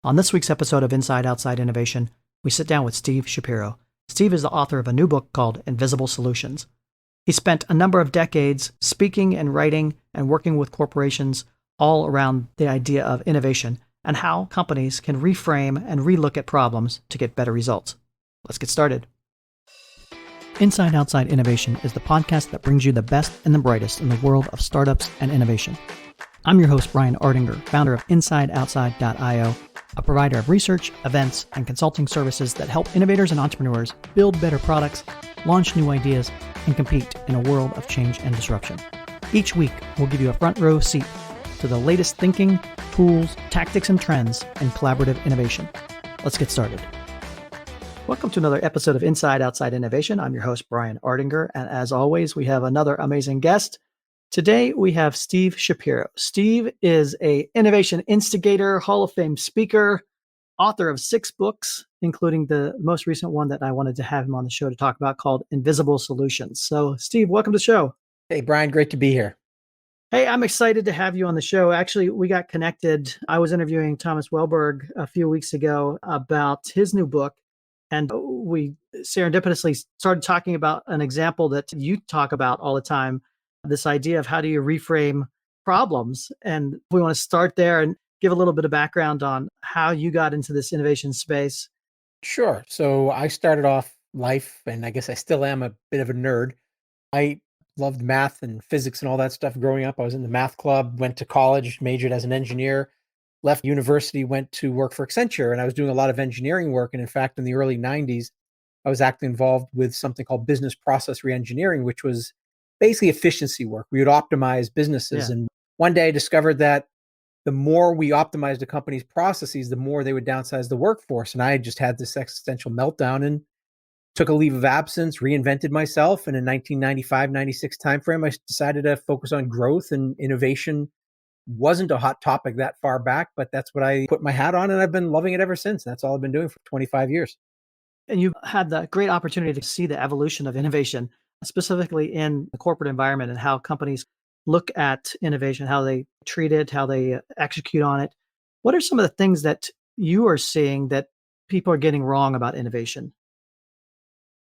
On this week's episode of Inside Outside Innovation, we sit down with Steve Shapiro. Steve is the author of a new book called Invisible Solutions. He spent a number of decades speaking and writing and working with corporations all around the idea of innovation and how companies can reframe and relook at problems to get better results. Let's get started. Inside Outside Innovation is the podcast that brings you the best and the brightest in the world of startups and innovation. I'm your host, Brian Ardinger, founder of InsideOutside.io, a provider of research, events, and consulting services that help innovators and entrepreneurs build better products, launch new ideas, and compete in a world of change and disruption. Each week, we'll give you a front row seat to the latest thinking, tools, tactics, and trends in collaborative innovation. Let's get started. Welcome to another episode of Inside Outside Innovation. I'm your host, Brian Ardinger, and as always, we have another amazing guest. Today, we have Steve Shapiro. Steve is an innovation instigator, Hall of Fame speaker, author of 6 books, including the most recent one that I wanted to have him on the show to talk about called Invisible Solutions. So, Steve, welcome to the show. Hey, Brian, great to be here. Hey, I'm excited to have you on the show. Actually, we got connected. I was interviewing Thomas Welberg a few weeks ago about his new book, and we serendipitously started talking about an example that you talk about all the time, this idea of how do you reframe problems. And we want to start there and give a little bit of background on how you got into this innovation space. Sure. So I started off life, and I guess I still am a bit of a nerd. I loved math and physics and all that stuff growing up. I was in the math club, went to college, majored as an engineer, left university, went to work for Accenture, and I was doing a lot of engineering work. And in fact, in the early 90s, I was actually involved with something called business process reengineering, which was basically efficiency work. We would optimize businesses. And one day I discovered that the more we optimized a company's processes, the more they would downsize the workforce. And I just had this existential meltdown and took a leave of absence, reinvented myself. And in 1995-96 timeframe, I decided to focus on growth, and innovation wasn't a hot topic that far back, but that's what I put my hat on, and I've been loving it ever since. That's all I've been doing for 25 years. And you had the great opportunity to see the evolution of innovation, specifically in the corporate environment, and how companies look at innovation, how they treat it, how they execute on it. What are some of the things that you are seeing that people are getting wrong about innovation?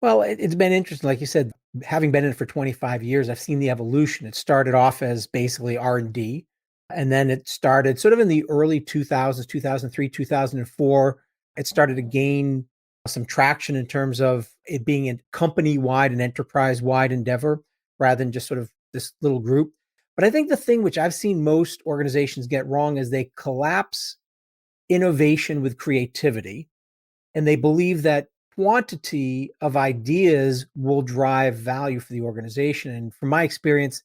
Well, it's been interesting. Like you said, having been in it for 25 years, I've seen the evolution. It started off as basically R&D, and then it started sort of in the early 2000s, 2003, 2004. It started to gain some traction in terms of it being a company-wide and enterprise-wide endeavor rather than just sort of this little group. But I think the thing which I've seen most organizations get wrong is they collapse innovation with creativity, and they believe that quantity of ideas will drive value for the organization. And from my experience,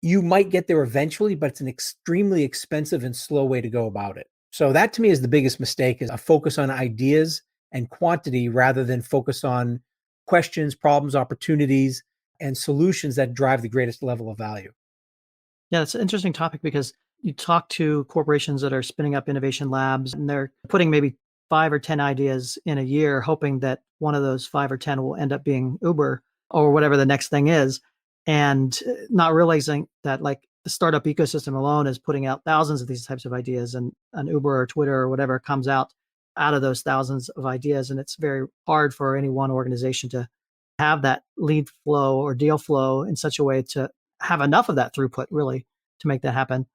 you might get there eventually, but it's an extremely expensive and slow way to go about it. So that to me is the biggest mistake, is a focus on ideas and quantity rather than focus on questions, problems, opportunities, and solutions that drive the greatest level of value. Yeah, it's an interesting topic because you talk to corporations that are spinning up innovation labs, and they're putting maybe 5 or 10 ideas in a year, hoping that one of those 5 or 10 will end up being Uber or whatever the next thing is, and not realizing that like the startup ecosystem alone is putting out thousands of these types of ideas, and an Uber or Twitter or whatever comes out of those thousands of ideas. And it's very hard for any one organization to have that lead flow or deal flow in such a way to have enough of that throughput really to make that happen.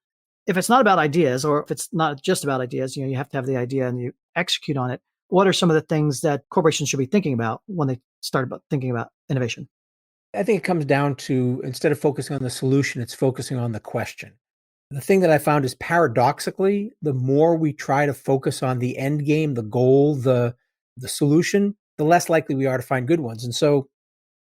If it's not about ideas, or if it's not just about ideas, you have to have the idea and you execute on it. What are some of the things that corporations should be thinking about when they start thinking about innovation? I think it comes down to, instead of focusing on the solution, it's focusing on the question. The thing that I found is, paradoxically, the more we try to focus on the end game, the goal, the solution, the less likely we are to find good ones. And so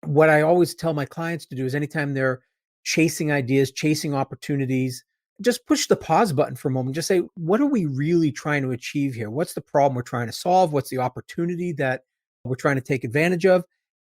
what I always tell my clients to do is, anytime they're chasing ideas, chasing opportunities, just push the pause button for a moment. Just say, what are we really trying to achieve here? What's the problem we're trying to solve? What's the opportunity that we're trying to take advantage of?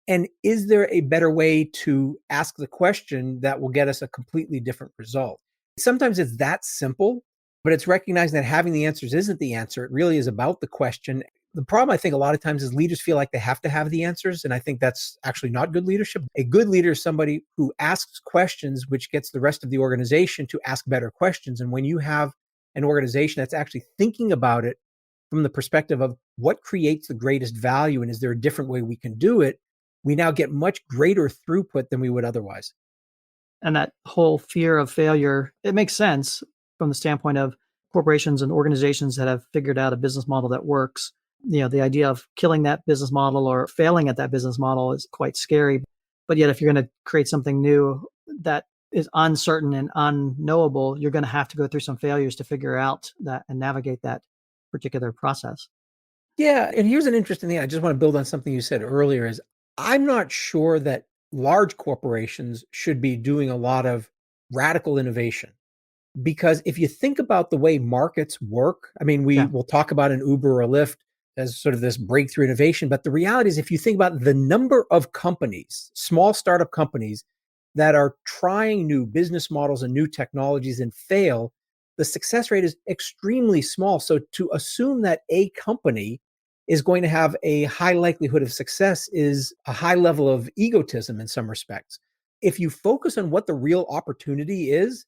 And is there a better way to ask the question that will get us a completely different result? Sometimes it's that simple, but it's recognizing that having the answers isn't the answer. It really is about the question. The problem, I think, a lot of times is leaders feel like they have to have the answers. And I think that's actually not good leadership. A good leader is somebody who asks questions, which gets the rest of the organization to ask better questions. And when you have an organization that's actually thinking about it from the perspective of what creates the greatest value and is there a different way we can do it, we now get much greater throughput than we would otherwise. And that whole fear of failure, it makes sense from the standpoint of corporations and organizations that have figured out a business model that works. The idea of killing that business model or failing at that business model is quite scary. But yet, if you're going to create something new that is uncertain and unknowable, you're going to have to go through some failures to figure out that and navigate that particular process. Yeah. And here's an interesting thing. I just want to build on something you said earlier is I'm not sure that large corporations should be doing a lot of radical innovation. Because if you think about the way markets work, I mean, we Yeah. will talk about an Uber or a Lyft as sort of this breakthrough innovation. But the reality is, if you think about the number of companies, small startup companies that are trying new business models and new technologies and fail, the success rate is extremely small. So to assume that a company is going to have a high likelihood of success is a high level of egotism in some respects. If you focus on what the real opportunity is,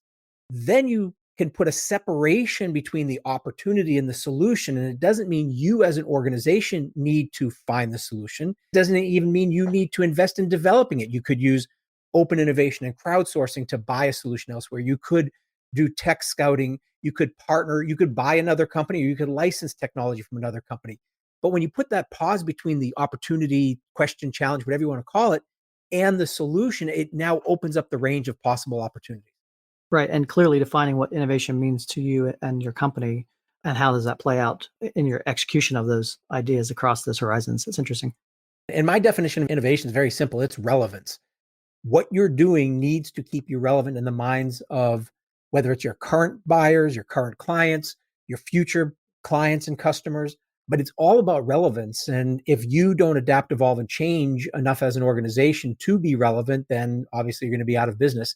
then you can put a separation between the opportunity and the solution. And it doesn't mean you as an organization need to find the solution. It doesn't even mean you need to invest in developing it. You could use open innovation and crowdsourcing to buy a solution elsewhere. You could do tech scouting. You could partner. You could buy another company, or you could license technology from another company. But when you put that pause between the opportunity, question, challenge, whatever you want to call it, and the solution, it now opens up the range of possible opportunities. Right. And clearly defining what innovation means to you and your company and how does that play out in your execution of those ideas across those horizons. It's interesting. And my definition of innovation is very simple. It's relevance. What you're doing needs to keep you relevant in the minds of whether it's your current buyers, your current clients, your future clients and customers, but it's all about relevance. And if you don't adapt, evolve, and change enough as an organization to be relevant, then obviously you're going to be out of business.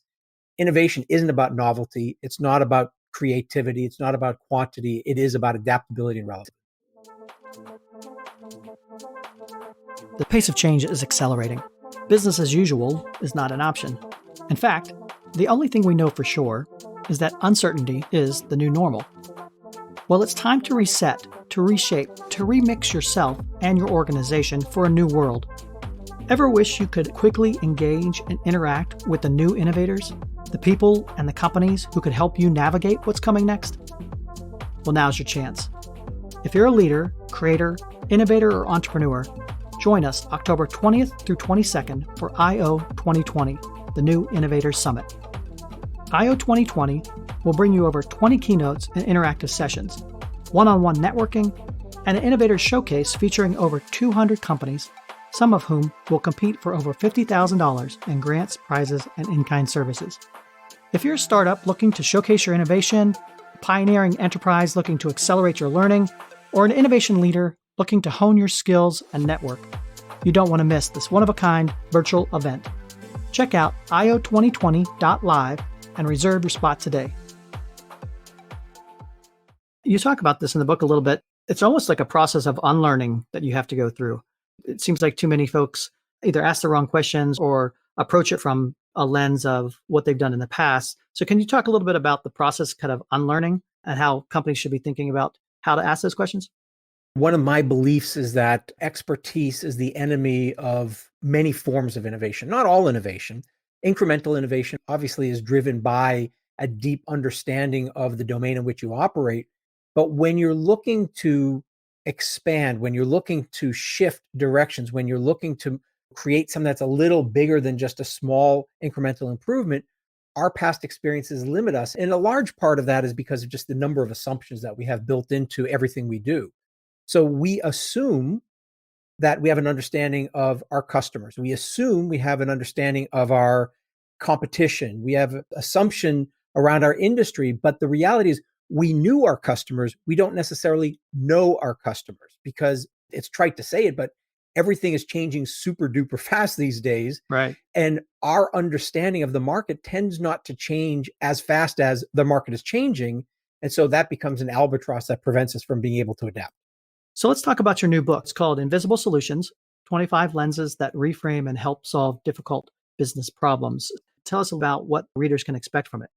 Innovation isn't about novelty. It's not about creativity. It's not about quantity. It is about adaptability and relevance. The pace of change is accelerating. Business as usual is not an option. In fact, the only thing we know for sure is that uncertainty is the new normal. Well, it's time to reset, to reshape, to remix yourself and your organization for a new world. Ever wish you could quickly engage and interact with the new innovators, the people and the companies who could help you navigate what's coming next? Well, now's your chance. If you're a leader, creator, innovator, or entrepreneur, join us October 20th through 22nd for I/O 2020, the New Innovators Summit. I/O 2020 will bring you over 20 keynotes and interactive sessions, one-on-one networking, and an innovator showcase featuring over 200 companies, some of whom will compete for over $50,000 in grants, prizes, and in-kind services. If you're a startup looking to showcase your innovation, a pioneering enterprise looking to accelerate your learning, or an innovation leader looking to hone your skills and network, you don't want to miss this one-of-a-kind virtual event. Check out io2020.live and reserve your spot today. You talk about this in the book a little bit. It's almost like a process of unlearning that you have to go through. It seems like too many folks either ask the wrong questions or approach it from a lens of what they've done in the past. So can you talk a little bit about the process kind of unlearning and how companies should be thinking about how to ask those questions? One of my beliefs is that expertise is the enemy of many forms of innovation, not all innovation. Incremental innovation obviously is driven by a deep understanding of the domain in which you operate. But when you're looking to expand, when you're looking to shift directions, when you're looking to create something that's a little bigger than just a small incremental improvement, our past experiences limit us. And a large part of that is because of just the number of assumptions that we have built into everything we do. So we assume that we have an understanding of our customers. We assume we have an understanding of our competition. We have assumption around our industry, but the reality is we knew our customers. We don't necessarily know our customers because it's trite to say it, but everything is changing super duper fast these days. Right. And our understanding of the market tends not to change as fast as the market is changing. And so that becomes an albatross that prevents us from being able to adapt. So let's talk about your new book. It's called Invisible Solutions, 25 Lenses that Reframe and Help Solve Difficult Business Problems. Tell us about what readers can expect from it.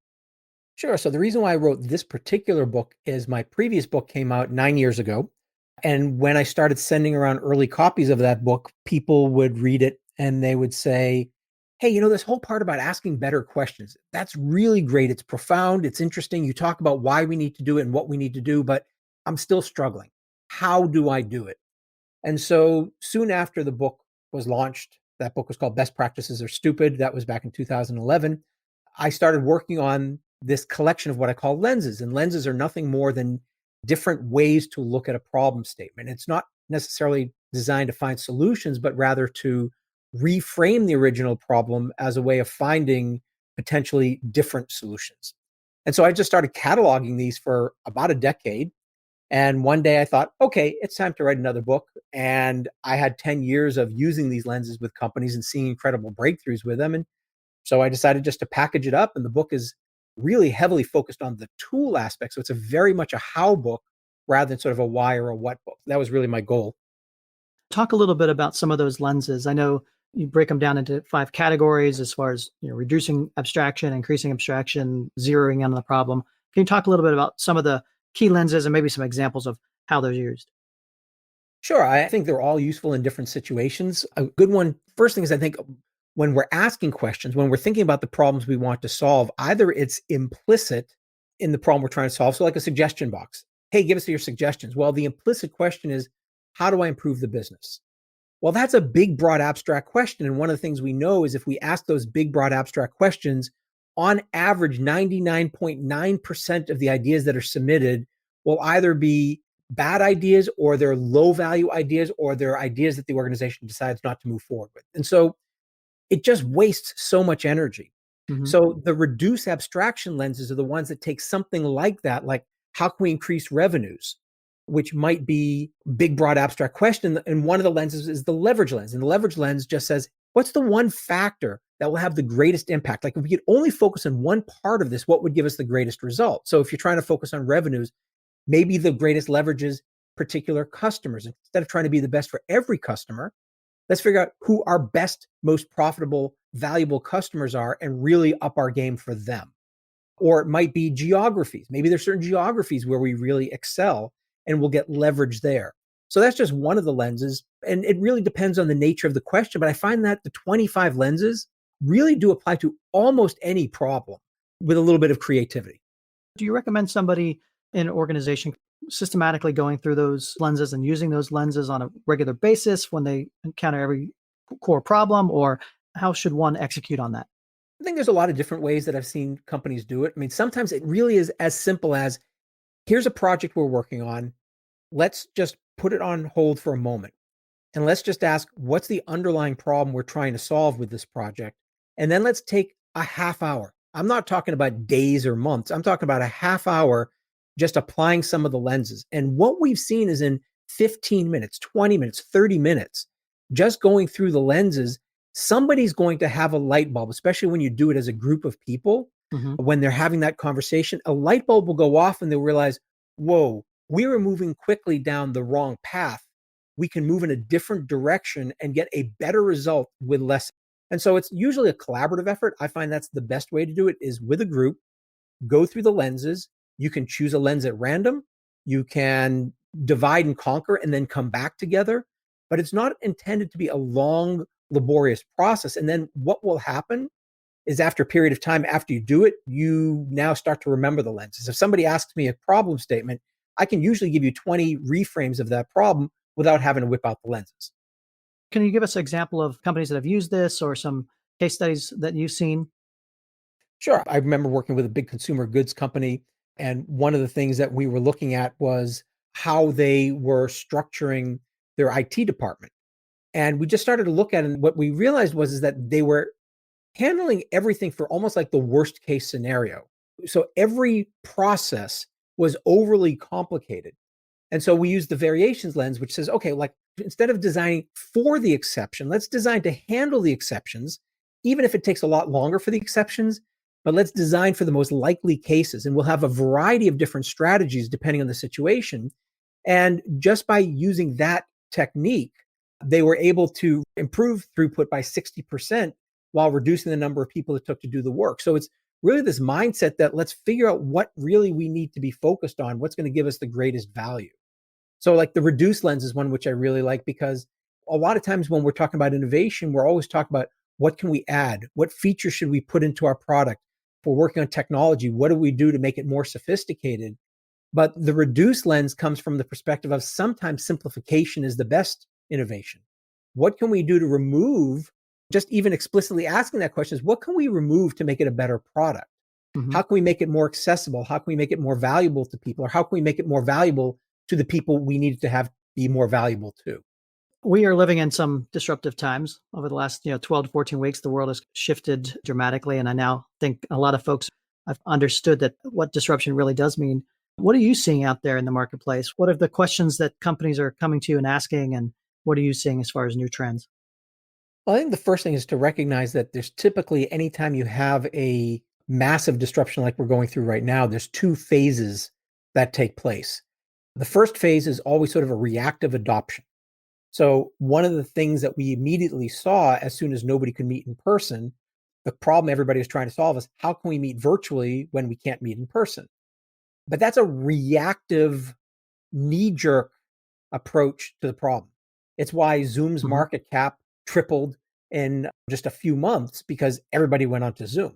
Sure. So the reason why I wrote this particular book is my previous book came out 9 years ago. And when I started sending around early copies of that book, people would read it and they would say, hey, this whole part about asking better questions, that's really great. It's profound. It's interesting. You talk about why we need to do it and what we need to do, but I'm still struggling. How do I do it? And so soon after the book was launched, that book was called Best Practices Are Stupid. That was back in 2011. I started working on this collection of what I call lenses. And lenses are nothing more than different ways to look at a problem statement. It's not necessarily designed to find solutions, but rather to reframe the original problem as a way of finding potentially different solutions. And so I just started cataloging these for about a decade. And one day I thought, okay, it's time to write another book. And I had 10 years of using these lenses with companies and seeing incredible breakthroughs with them. And so I decided just to package it up. And the book is really heavily focused on the tool aspect. So it's a very much a how book rather than sort of a why or a what book. That was really my goal. Talk a little bit about some of those lenses. I know you break them down into 5 categories as far as reducing abstraction, increasing abstraction, zeroing in on the problem. Can you talk a little bit about some of the key lenses and maybe some examples of how they're used? Sure. I think they're all useful in different situations. A good one, first thing is I think when we're asking questions, when we're thinking about the problems we want to solve, either it's implicit in the problem we're trying to solve. So, like a suggestion box. Hey, give us your suggestions. Well, the implicit question is, how do I improve the business? Well, that's a big, broad, abstract question. And one of the things we know is if we ask those big, broad, abstract questions, on average, 99.9% of the ideas that are submitted will either be bad ideas or they're low value ideas or they're ideas that the organization decides not to move forward with. And so it just wastes so much energy. Hmm. So the reduce abstraction lenses are the ones that take something like that, like how can we increase revenues, which might be big, broad, abstract question. And one of the lenses is the leverage lens. And the leverage lens just says, what's the one factor that will have the greatest impact? Like if we could only focus on one part of this, what would give us the greatest result? So if you're trying to focus on revenues, maybe the greatest leverage is particular customers. Instead of trying to be the best for every customer, let's figure out who our best, most profitable, valuable customers are and really up our game for them. Or it might be geographies. Maybe there's certain geographies where we really excel and we'll get leverage there. So that's just one of the lenses. And it really depends on the nature of the question. But I find that the 25 lenses really do apply to almost any problem with a little bit of creativity. Do you recommend somebody in an organization systematically going through those lenses and using those lenses on a regular basis when they encounter every core problem, or how should one execute on that? I think there's a lot of different ways that I've seen companies do it. I mean, sometimes it really is as simple as here's a project we're working on. Let's just put it on hold for a moment. And let's just ask, what's the underlying problem we're trying to solve with this project? And then let's take a half hour. I'm not talking about days or months. I'm talking about a half hour just applying some of the lenses. And what we've seen is in 15 minutes, 20 minutes, 30 minutes, just going through the lenses, somebody's going to have a light bulb, especially when you do it as a group of people. Hmm. When they're having that conversation, a light bulb will go off and they'll realize, whoa, we were moving quickly down the wrong path. We can move in a different direction and get a better result with less. And so it's usually a collaborative effort. I find that's the best way to do it is with a group, go through the lenses. You can choose a lens at random. You can divide and conquer and then come back together. But it's not intended to be a long, laborious process. And then what will happen is after a period of time, after you do it, you now start to remember the lenses. If somebody asks me a problem statement, I can usually give you 20 reframes of that problem without having to whip out the lenses. Can you give us an example of companies that have used this or some case studies that you've seen? Sure. I remember working with a big consumer goods company. And one of the things that we were looking at was how they were structuring their IT department. And we just started to look at it. And what we realized was is that they were handling everything for almost like the worst case scenario. So every process was overly complicated. And so we use the variations lens, which says, okay, like instead of designing for the exception, let's design to handle the exceptions, even if it takes a lot longer for the exceptions, but let's design for the most likely cases. And we'll have a variety of different strategies depending on the situation. And just by using that technique, they were able to improve throughput by 60% while reducing the number of people it took to do the work. So it's really this mindset that let's figure out what really we need to be focused on, what's going to give us the greatest value. So like the reduce lens is one which I really like, because a lot of times when we're talking about innovation, we're always talking about what can we add? What features should we put into our product? If we're working on technology, what do we do to make it more sophisticated? But the reduce lens comes from the perspective of sometimes simplification is the best innovation. What can we do to remove, just even explicitly asking that question is, what can we remove to make it a better product? Mhm. How can we make it more accessible? How can we make it more valuable to people? Or how can we make it more valuable to the people we need to have be more valuable to? We are living in some disruptive times. Over the last 12 to 14 weeks, the world has shifted dramatically. And I now think a lot of folks have understood that what disruption really does mean. What are you seeing out there in the marketplace? What are the questions that companies are coming to you and asking? And what are you seeing as far as new trends? Well, I think the first thing is to recognize that there's typically, anytime you have a massive disruption like we're going through right now, there's two phases that take place. The first phase is always sort of a reactive adoption. So one of the things that we immediately saw as soon as nobody could meet in person, the problem everybody was trying to solve is how can we meet virtually when we can't meet in person? But that's a reactive, knee-jerk approach to the problem. It's why Zoom's Mhm. market cap tripled in just a few months, because everybody went onto Zoom.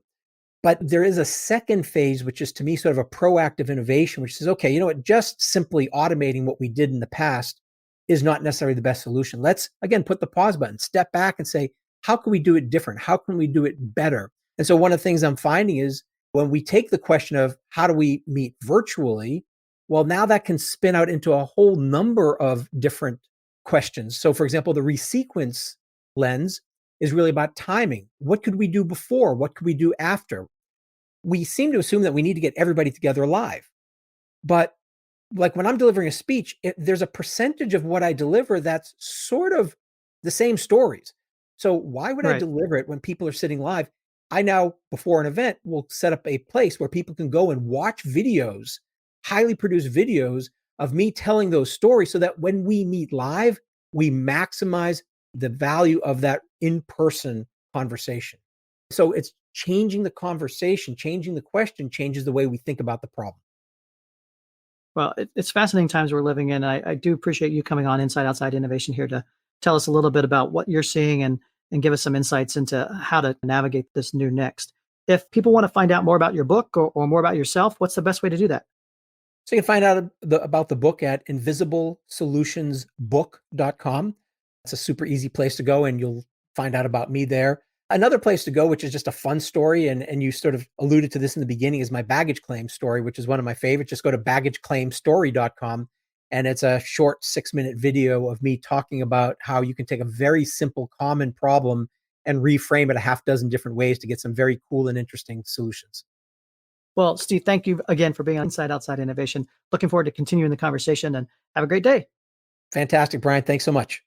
But there is a second phase, which is to me sort of a proactive innovation, which says, okay, you know what, just simply automating what we did in the past is not necessarily the best solution. Let's, again, put the pause button, step back and say, how can we do it different? How can we do it better? And so one of the things I'm finding is when we take the question of how do we meet virtually, well, now that can spin out into a whole number of different questions. So, for example, the resequence lens is really about timing. What could we do before? What could we do after? We seem to assume that we need to get everybody together live. But like when I'm delivering a speech, there's a percentage of what I deliver that's sort of the same stories. So why would I Right. deliver it when people are sitting live? I now, before an event, will set up a place where people can go and watch videos, highly produced videos of me telling those stories, so that when we meet live, we maximize the value of that in-person conversation. So it's changing the conversation, changing the question, changes the way we think about the problem. Well, it's fascinating times we're living in. I do appreciate you coming on Inside Outside Innovation here to tell us a little bit about what you're seeing and give us some insights into how to navigate this new next. If people want to find out more about your book or more about yourself, what's the best way to do that? So you can find out about the book at invisiblesolutionsbook.com. It's a super easy place to go, and you'll find out about me there. Another place to go, which is just a fun story, and you sort of alluded to this in the beginning, is my baggage claim story, which is one of my favorites. Just go to baggageclaimstory.com, and it's a short 6-minute video of me talking about how you can take a very simple, common problem and reframe it a half dozen different ways to get some very cool and interesting solutions. Well, Steve, thank you again for being on Inside Outside Innovation. Looking forward to continuing the conversation and have a great day. Fantastic, Brian. Thanks so much.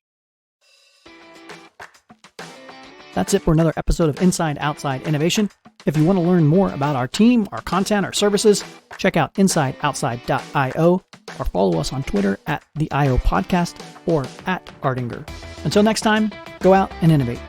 That's it for another episode of Inside Outside Innovation. If you want to learn more about our team, our content, our services, check out insideoutside.io or follow us on Twitter at the IO Podcast or at Ardinger. Until next time, go out and innovate.